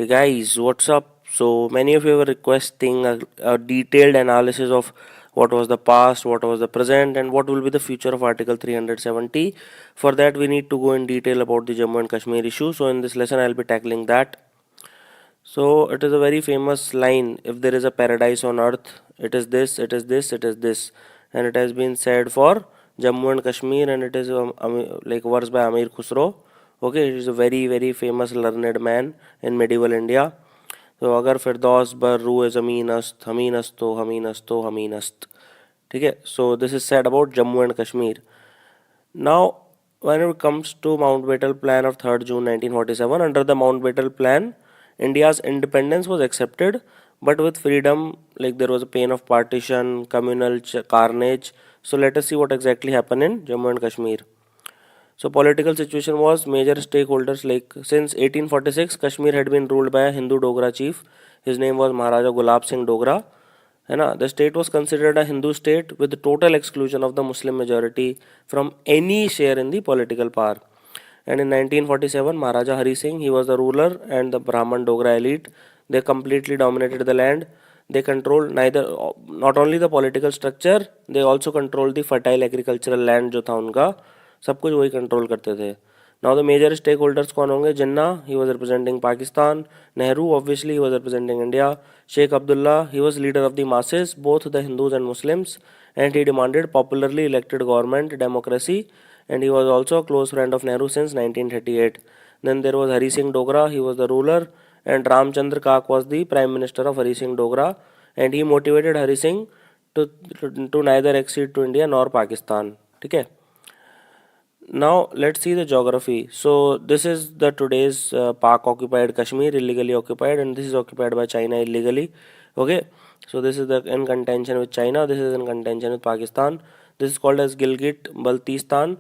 Hey guys, what's up? So many of you were requesting a detailed analysis of what was the past, what was the present, and what will be the future of Article 370. For that, we need to go in detail about the Jammu and Kashmir issue. So in this lesson, I'll be tackling that. So it is a very famous line: "If there is a paradise on earth, it is this, it is this, it is this," and it has been said for Jammu and Kashmir, and it is like verse by Amir Khusro. Okay, he is a very famous learned man in medieval India. तो अगर फिरदौस बर रूए ज़मीन अस्त हमीन अस्तो हमीन अस्तो हमीन अस्त. ठीक है. So this is said about Jammu and Kashmir. Now when it comes to Mountbatten Plan of 3rd June 1947, under the Mountbatten Plan, India's independence was accepted, but with freedom, like there was a pain of partition, communal carnage. So let us see what exactly happened in Jammu and Kashmir. So political situation was major stakeholders, like since 1846 Kashmir had been ruled by a Hindu Dogra chief. His name was Maharaja Gulab Singh Dogra. है ना. The state was considered a Hindu state with the total exclusion of the Muslim majority from any share in the political power. And in 1947, Maharaja Hari Singh, he was the ruler, and the Brahman Dogra elite, they completely dominated the land. They controlled neither not only the political structure, they also controlled the fertile agricultural land जो था उनका, सब कुछ वही control करते थे. Now the major stakeholders कौन होंगे? Jinnah, he was representing Pakistan. Nehru, obviously he was representing India. Sheikh Abdullah, he was leader of the masses, both the Hindus and Muslims, and he demanded popularly elected government, democracy, and he was also a close friend of Nehru since 1938. Then there was Hari Singh Dogra, he was the ruler, and Ramchandra Kak was the prime minister of Hari Singh Dogra, and he motivated Hari Singh to neither accede to India nor Pakistan. ठीक है. Now let's see the geography. So this is the today's Pak occupied Kashmir, illegally occupied, and this is occupied by China illegally. Okay, so this is the in contention with China, this is in contention with Pakistan. This is called as Gilgit Baltistan.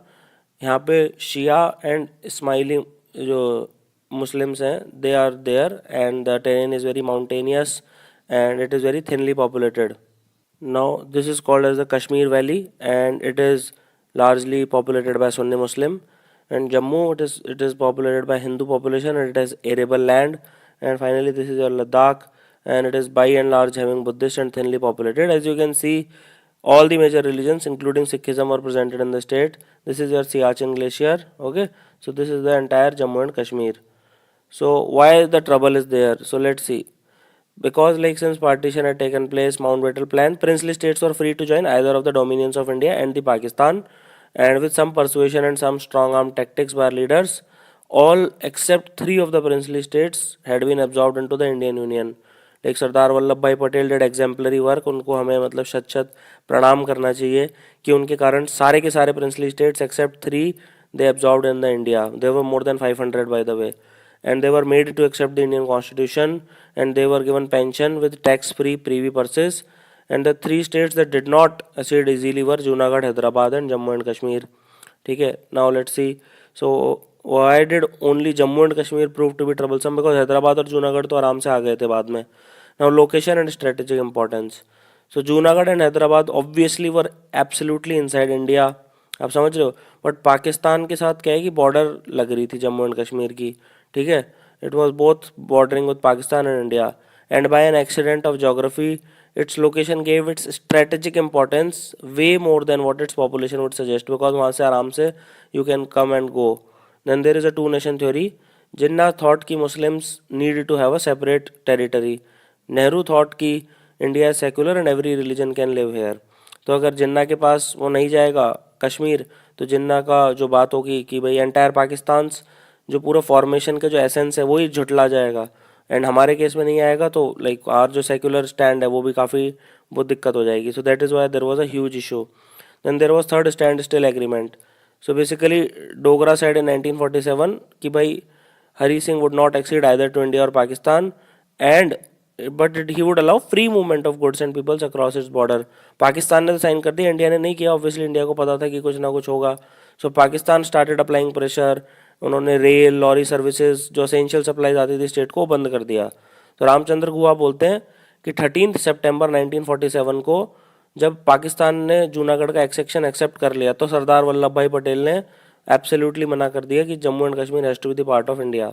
यहाँ पे शिया and Ismaili जो Muslims हैं, they are there, and the terrain is very mountainous and it is very thinly populated. Now this is called as the Kashmir Valley, and it is largely populated by Sunni Muslim. And Jammu, it is populated by Hindu population, and it has arable land. And finally this is your Ladakh, and it is by and large having Buddhist and thinly populated. As you can see, all the major religions including Sikhism are presented in the state. This is your Siachen glacier. Okay, so this is the entire Jammu and Kashmir. So why the trouble is there? So let's see. Because like since partition had taken place, Mountbatten Plan, princely states were free to join either of the dominions of India and the Pakistan, and with some persuasion and some strong arm tactics by leaders, all except three of the princely states had been absorbed into the Indian Union. Like Sardar Vallabh Bhai Patel dead exemplary work, उनको हमें मतलब शत शत प्रणाम करना चाहिए कि उनके कारण सारे के सारे princely states except three they absorbed in the India. They were more than 500 by the way, and they were made to accept the Indian Constitution, and they were given pension with tax-free privy purses. And the three states that did not accede easily were Junagadh, Hyderabad, and Jammu and Kashmir. ठीक है. Now let's see. So why did only Jammu and Kashmir prove to be troublesome? Because Hyderabad और जूनागढ़ तो आराम से आ गए थे बाद में. Now location and strategic importance. So Junagadh and Hyderabad obviously were absolutely inside India. आप समझ रहे हो. बट पाकिस्तान के साथ क्या है कि बॉर्डर लग रही थी जम्मू एंड कश्मीर की. ठीक है. It was both bordering with Pakistan and India, and by an accident of geography its location gave its strategic importance way more than what its population would suggest, because वहाँ से आराम से you can come and go. Then there is a two nation theory. Jinnah thought कि Muslims needed to have a separate territory. Nehru thought कि India is secular and every religion can live here. तो अगर जिन्ना के पास वो नहीं जाएगा कश्मीर, तो जिन्ना का जो बात होगी कि भाई एंटायर पाकिस्तान जो पूरा फॉर्मेशन का जो एसेंस है वही झुटला जाएगा, एंड हमारे केस में नहीं आएगा, तो लाइक आर जो सेक्युलर स्टैंड है वो भी काफ़ी बहुत दिक्कत हो जाएगी. So that is why there was a huge issue. Then there was third standstill agreement. So basically Dogra side in 1947 कि भाई Hari Singh would not accede either to India और Pakistan, and but he would allow free movement of goods and peoples across its border. Pakistan ने तो sign कर दिया, India ने नहीं किया. ऑब्वियसली इंडिया को पता था कि कुछ ना कुछ होगा. सो पाकिस्तान स्टार्टेड अप्लाइंग प्रेशर. उन्होंने रेल लॉरी सर्विसेज जो एसेंशियल सप्लाईज आती थी स्टेट को बंद कर दिया. तो रामचंद्र गुहा बोलते हैं कि 13 सितंबर 1947 को जब पाकिस्तान ने जूनागढ़ का एक्सेक्शन एक्सेप्ट कर लिया, तो सरदार वल्लभ भाई पटेल ने एब्सोल्युटली मना कर दिया कि Jammu and Kashmir has to be the part of India.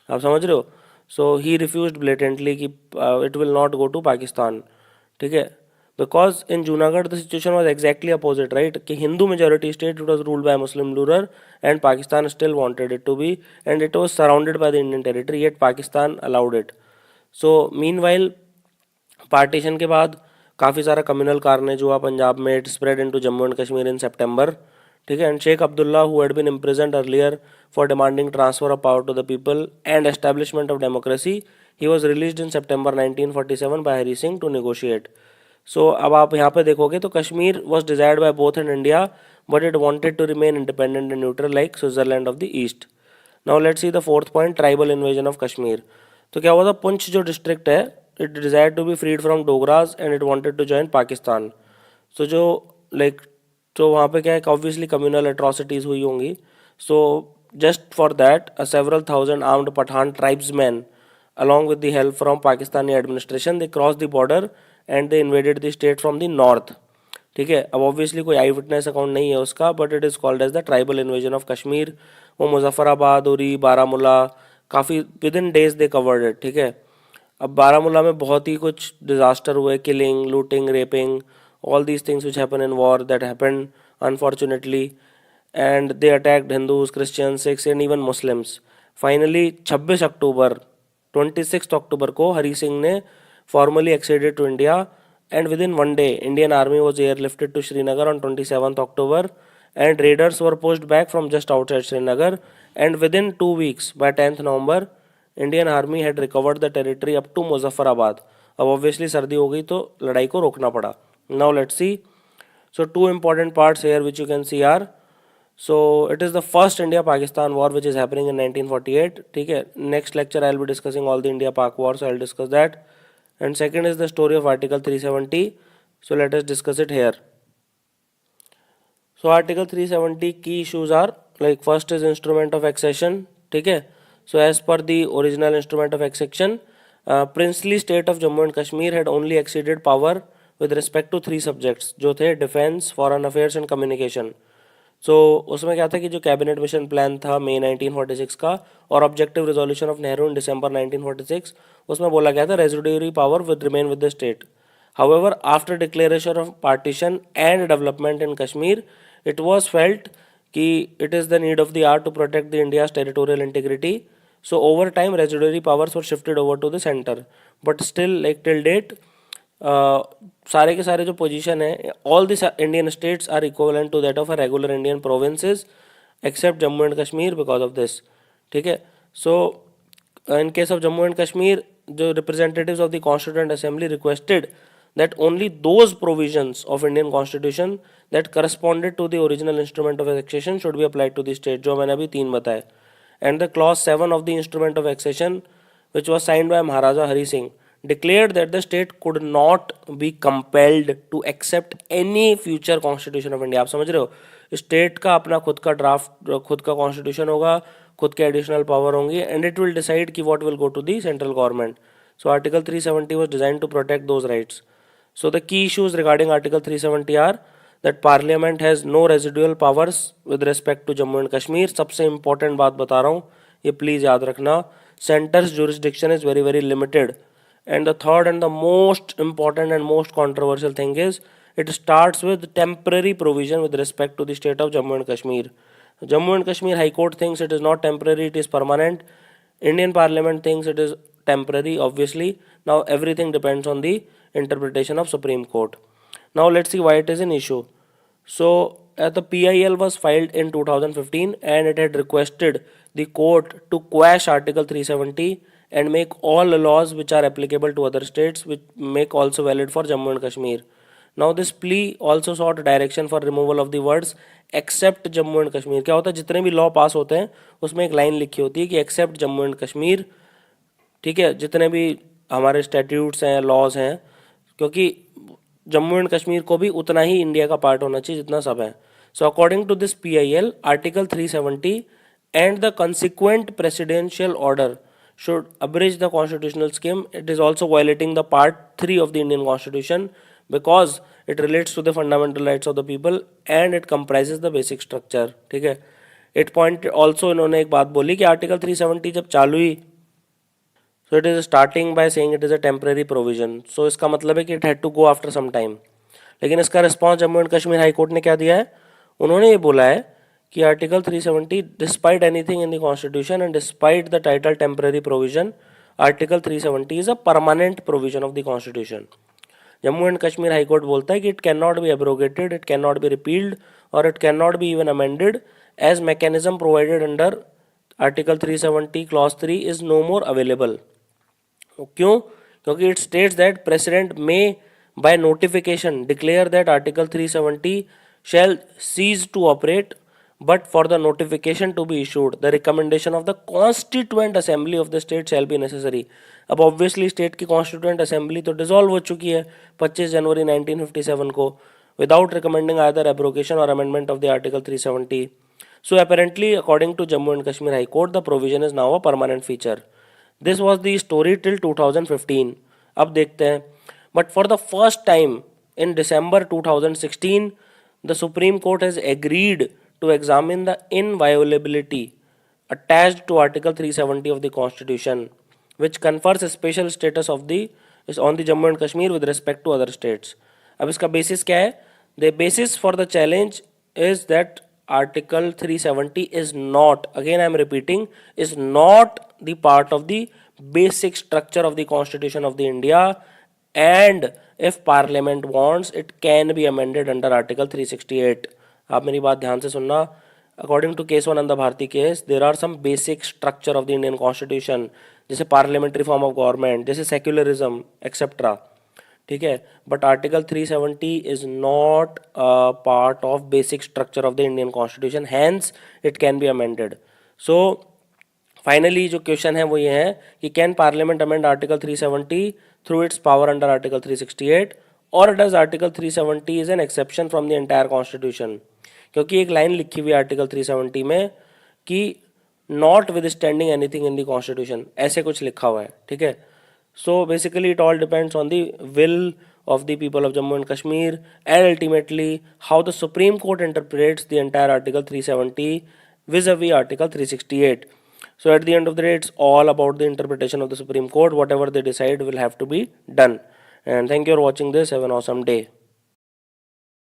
आप समझ रहे हो. सो ही रिफ्यूज्ड ब्लेटेंटली कि it will not go to Pakistan, ठीक है. Because in Junagadh the situation was exactly opposite, right, कि Hindu majority state, it was ruled by Muslim ruler and Pakistan still wanted it to be, and it was surrounded by the Indian territory, yet Pakistan allowed it. So meanwhile partition के बाद काफ़ी सारा communal carnage हुआ पंजाब में. It spread into Jammu and Kashmir in September, ठीक है. And Sheikh Abdullah who had been imprisoned earlier for demanding transfer of power to the people and establishment of democracy, he was released in September 1947 by Hari Singh to negotiate. So अब आप यहाँ पे देखोगे तो Kashmir was desired by both in India, but it wanted to remain independent and neutral like Switzerland of the east. Now let's see the fourth point, tribal invasion of Kashmir. तो क्या हुआ था, पुंछ जो डिस्ट्रिक्ट है, it desired to be freed from Dogras and it wanted to join Pakistan. So जो like तो वहाँ पे क्या है, ऑब्वियसली कम्युनल एट्रॉसिटीज़ हुई होंगी. So just for that several thousand armed Pathan tribesmen along with the help from Pakistani administration they crossed the border and they invaded the state from the north, ठीक है. अब obviously कोई आई witness account नहीं है उसका, but it is called as the tribal invasion of Kashmir. वो मुजफ्फराबाद, उरी, बारामूला, काफ़ी within days they covered it, ठीक है. अब बारामूला में बहुत ही कुछ डिजास्टर हुए, killing, looting, raping, all these things which happen in war that happen unfortunately, and they attacked Hindus, Christian, Sikhs and even Muslims. Finally 26 October को हरी सिंह ने formally acceded to India, and within one day Indian army was airlifted to Srinagar on 27th October and raiders were pushed back from just outside Srinagar, and within 2 weeks by 10th November Indian army had recovered the territory up to Muzaffarabad. अब obviously सर्दी हो गई तो लड़ाई को रोकना पड़ा. Now let's see. So two important parts here which you can see are, so it is the first India Pakistan war which is happening in 1948, ठीक है. Next lecture I'll be discussing all the India Pak wars, so I'll discuss that. And second is the story of Article 370. So let us discuss it here. So Article 370 key issues are, like, first is instrument of accession, ठीक है. So as per the original instrument of accession, princely state of Jammu and Kashmir had only acceded power with respect to 3 subjects जो थे defence, foreign affairs and communication. So उसमें क्या था कि जो cabinet mission plan था मई 1946 का और objective resolution of Nehru in December 1946, उसमें बोला गया था residuary power with remain with the state. However after declaration of partition and development in Kashmir, it was felt कि it is the need of the hour to protect the India's territorial integrity. So over time residuary powers were shifted over to the centre, but still like till date सारे के सारे जो position है, all the Indian states are equivalent to that of a regular Indian provinces except Jammu and Kashmir because of this, ठीक है. So in case of Jammu and Kashmir, जो representatives of the constituent assembly requested that only those provisions of Indian Constitution that corresponded to the original instrument of accession should be applied to the state, जो मैंने अभी 3 बताए. And the clause 7 of the instrument of accession, which was signed by Maharaja Hari Singh, declared that the state could not be compelled to accept any future constitution of India. आप समझ रहे हो, state का अपना खुद का draft, खुद का कॉन्स्टिट्यूशन होगा, खुद के एडिशनल पावर होंगी, एंड इट विल डिसाइड कि what will go to the central government. So article 370 was designed to protect those rights. So the key issues regarding Article 370 are that Parliament has no residual powers with respect to Jammu and Kashmir. सबसे important बात बता रहा हूँ, ये please याद रखना. Center's jurisdiction is very very limited. And the third and the most important and most controversial thing is it starts with temporary provision with respect to the state of Jammu and Kashmir. Jammu and Kashmir High Court thinks it is not temporary, it is permanent. Indian Parliament thinks it is temporary, obviously. Now everything depends on the interpretation of Supreme Court. Now let's see why it is an issue. So the PIL was filed in 2015 and it had requested the court to quash Article 370 and make all laws which are applicable to other states which make also valid for Jammu and Kashmir. Now this plea also sought direction for removal of the words except Jammu and Kashmir. क्या होता है, जितने भी law पास होते हैं उसमें एक line लिखी होती है कि एक्सेप्ट जम्मू एंड कश्मीर, ठीक है. जितने भी हमारे स्टैट्यूट्स हैं, लॉज हैं, क्योंकि जम्मू एंड कश्मीर को भी उतना ही इंडिया का पार्ट होना चाहिए जितना सब है. So according to this PIL, article 370 and the consequent presidential order should abridge the constitutional scheme. It is also violating the part 3 of the Indian Constitution because it relates to the fundamental rights of the people and it comprises the basic structure, ठीक है. It point also, इन्होंने एक बात बोली कि article 370 जब चालू हुई So it is starting by saying it is a temporary provision. So इसका मतलब है कि it had to go after some time. लेकिन इसका response Jammu and Kashmir high court ने क्या दिया है, उन्होंने ये बोला है कि article 370 despite anything in the constitution and despite the title temporary provision, article 370 is a permanent provision of the constitution. Jammu and Kashmir high court बोलता है कि it can not be abrogated, it can not be repealed और it can not be even amended as mechanism provided under article 370 clause 3 is no more available. क्यों? क्योंकि it states that president may by notification declare that article 370 shall cease to operate, but for the notification to be issued the recommendation of the constituent assembly of the state shall be necessary. अब obviously state की constituent assembly तो dissolve हो चुकी है 25 जनवरी 1957 को without recommending either abrogation और amendment of the article 370. So apparently according to Jammu and Kashmir High Court the provision is now a permanent feature. This was the story till 2015. अब देखते हैं. But for the first time in December 2016 the Supreme Court has agreed to examine the inviolability attached to Article 370 of the Constitution, which confers a special status of the is on the Jammu and Kashmir with respect to other states. अब इसका basis क्या है? The basis for the challenge is that Article 370 is not, again I am repeating, is not the part of the basic structure of the Constitution of the India, and if Parliament wants it can be amended under Article 368. आप मेरी बात ध्यान से सुनना. According to case 1 Nanda Bharti case, there are some basic structure of the Indian Constitution, जैसे parliamentary form of government, जैसे secularism, etc. ठीक है, but article 370 is not part of basic structure of the Indian constitution, hence it can be amended. So finally जो question है वो ये है कि can parliament amend article 370 through its power under article 368 और does article 370 is an exception from the entire constitution. क्योंकि एक line लिखी हुई है आर्टिकल 370 में कि not with standing anything in the constitution, ऐसे कुछ लिखा हुआ है. ठीक है. So basically it all depends on the will of the people of Jammu and Kashmir and ultimately how the Supreme Court interprets the entire Article 370 vis-a-vis Article 368. So at the end of the day it's all about the interpretation of the Supreme Court. Whatever they decide will have to be done. And thank you for watching this. Have an awesome day.